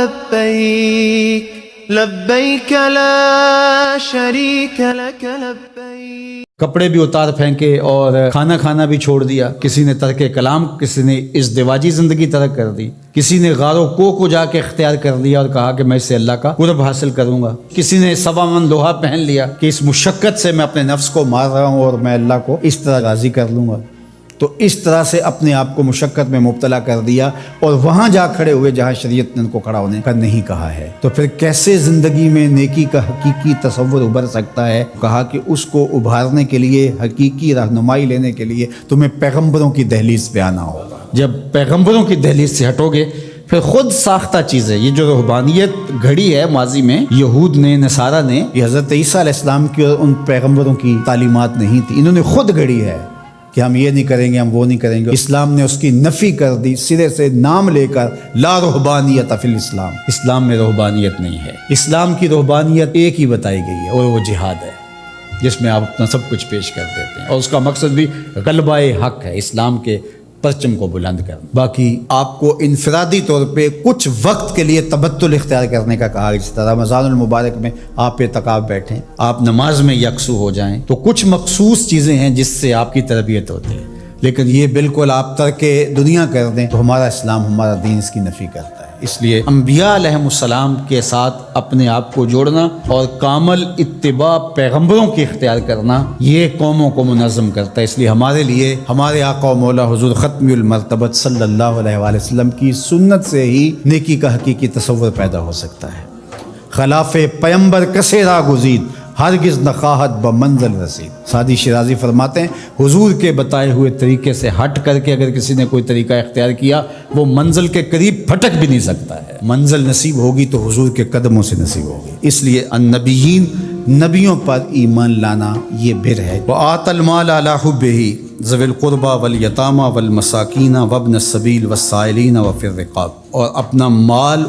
لبیک لبیک لا شریک لک لبیک. کپڑے بھی اتار پھینکے اور کھانا کھانا بھی چھوڑ دیا. کسی نے ترک کلام، کسی نے ازدواجی زندگی ترک کر دی. کسی نے غار و کوہ کو جا کے اختیار کر لیا اور کہا کہ میں اس سے اللہ کا قرب حاصل کروں گا. کسی نے سوا من لوہا پہن لیا کہ اس مشقت سے میں اپنے نفس کو مار رہا ہوں اور میں اللہ کو اس طرح راضی کر لوں گا. تو اس طرح سے اپنے آپ کو مشقت میں مبتلا کر دیا اور وہاں جا کھڑے ہوئے جہاں شریعت نے ان کو کھڑا ہونے کا نہیں کہا ہے. تو پھر کیسے زندگی میں نیکی کا حقیقی تصور ابھر سکتا ہے؟ کہا کہ اس کو ابھارنے کے لیے، حقیقی رہنمائی لینے کے لیے تمہیں پیغمبروں کی دہلیز پہ آنا ہوگا. جب پیغمبروں کی دہلیز سے ہٹو گے پھر خود ساختہ چیز ہے. یہ جو رہبانیت گھڑی ہے ماضی میں یہود نے، نصارہ نے، یہ حضرت عیسیٰ علیہ السلام کی اور ان پیغمبروں کی تعلیمات نہیں تھی، انہوں نے خود گھڑی ہے کہ ہم یہ نہیں کریں گے، ہم وہ نہیں کریں گے. اسلام نے اس کی نفی کر دی سرے سے، نام لے کر، لا رہبانیت فی الاسلام. اسلام میں رہبانیت نہیں ہے. اسلام کی رہبانیت ایک ہی بتائی گئی ہے اور وہ جہاد ہے، جس میں آپ اپنا سب کچھ پیش کر دیتے ہیں اور اس کا مقصد بھی غلبہ حق ہے، اسلام کے پرچم کو بلند کرنا. باقی آپ کو انفرادی طور پہ کچھ وقت کے لیے تبتل اختیار کرنے کا کہا. جس طرح رمضان المبارک میں آپ اعتکاف بیٹھیں، آپ نماز میں یکسو ہو جائیں، تو کچھ مخصوص چیزیں ہیں جس سے آپ کی تربیت ہوتی ہے. لیکن یہ بالکل آپ ترک دنیا کر دیں تو ہمارا اسلام، ہمارا دین اس کی نفی کرتا ہے. اس لیے انبیاء علیہ السلام کے ساتھ اپنے آپ کو جوڑنا اور کامل اتباع پیغمبروں کی اختیار کرنا، یہ قوموں کو منظم کرتا ہے. اس لیے ہمارے لیے ہمارے آقا و مولا حضور ختم المرتبت صلی اللہ علیہ وآلہ وسلم کی سنت سے ہی نیکی کا حقیقی تصور پیدا ہو سکتا ہے. خلاف پیمبر کسے را گزید، ہرگز نخواہت بمنزل رسید. سعدی شیرازی فرماتے ہیں حضور کے بتائے ہوئے طریقے سے ہٹ کر کے اگر کسی نے کوئی طریقہ اختیار کیا وہ منزل کے قریب پھٹک بھی نہیں سکتا ہے. منزل نصیب ہوگی تو حضور کے قدموں سے نصیب ہوگی. اس لیے النبیین، نبیوں پر ایمان لانا یہ بر ہے. وآت المال علی حبہ ذوی القربى والیتامى والمساکین وابن السبیل والسائلین وفی الرقاب. اور اپنا مال،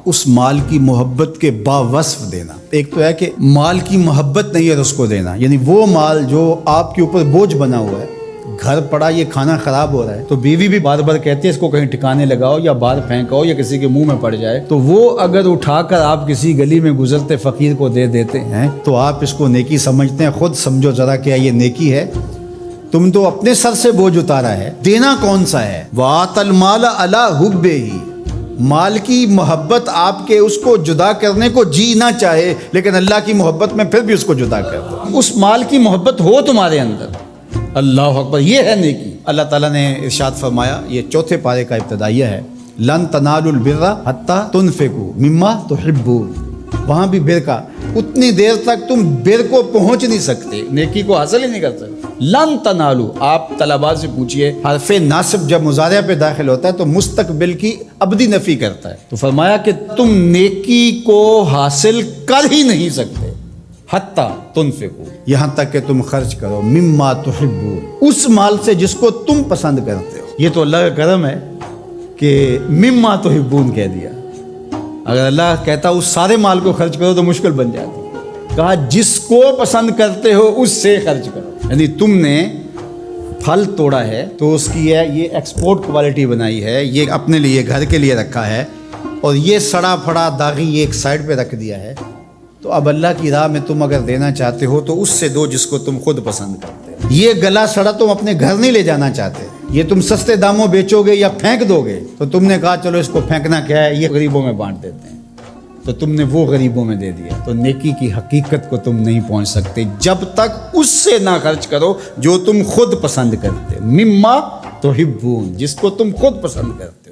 اس مال کی محبت کے باوصف دینا. ایک تو ہے کہ مال کی محبت نہیں ہے اس کو دینا، یعنی وہ مال جو آپ کے اوپر بوجھ بنا ہوا ہے، گھر پڑا یہ کھانا خراب ہو رہا ہے تو بیوی بھی بار بار کہتی ہے اس کو کہیں ٹھکانے لگاؤ یا باہر پھینکاؤ یا کسی کے منہ میں پڑ جائے، تو وہ اگر اٹھا کر آپ کسی گلی میں گزرتے فقیر کو دے دیتے ہیں تو آپ اس کو نیکی سمجھتے ہیں. خود سمجھو ذرا کیا یہ نیکی ہے؟ تم تو اپنے سر سے بوجھ اتارا ہے. دینا کون سا ہے؟ وآت المال علی حبہ، مال کی محبت آپ کے اس کو جدا کرنے کو جی نہ چاہے لیکن اللہ کی محبت میں پھر بھی اس کو جدا کر دو. اس مال کی محبت ہو تمہارے اندر. اللہ اکبر، یہ ہے نیکی. اللہ تعالیٰ نے ارشاد فرمایا، یہ چوتھے پارے کا ابتدائیہ ہے، لن تنالوا البر حتی تنفقوا مما تحبون. وہاں بھی بر کا، اتنی دیر تک تم بر کو پہنچ نہیں سکتے، نیکی کو حاصل ہی نہیں کر سکتے. لن تنالو، آپ طلباء سے پوچھئے، حرف ناصب جب مضارع پہ داخل ہوتا ہے تو مستقبل کی ابدی نفی کرتا ہے. تو فرمایا کہ تم نیکی کو حاصل کر ہی نہیں سکتے حتی تنفقو، یہاں تک کہ تم خرچ کرو، مما تحبون، اس مال سے جس کو تم پسند کرتے ہو. یہ تو اللہ کا کرم ہے کہ مما تحبون کہہ دیا. اگر اللہ کہتا اس سارے مال کو خرچ کرو تو مشکل بن جاتی. کہا جس کو پسند کرتے ہو اس سے خرچ کرو. یعنی تم نے پھل توڑا ہے تو اس کی یہ ایکسپورٹ کوالٹی بنائی ہے، یہ اپنے لیے گھر کے لیے رکھا ہے، اور یہ سڑا پھڑا داغی یہ ایک سائڈ پہ رکھ دیا ہے. تو اب اللہ کی راہ میں تم اگر دینا چاہتے ہو تو اس سے دو جس کو تم خود پسند کرتے ہو. یہ گلا سڑا تم اپنے گھر نہیں لے جانا چاہتے، یہ تم سستے داموں بیچو گے یا پھینک دو گے، تو تم نے کہا چلو اس کو پھینکنا کیا ہے، یہ غریبوں میں بانٹ دیتے ہیں، تو تم نے وہ غریبوں میں دے دیا. تو نیکی کی حقیقت کو تم نہیں پہنچ سکتے جب تک اس سے نہ خرچ کرو جو تم خود پسند کرتے، مما تحبون، جس کو تم خود پسند کرتے.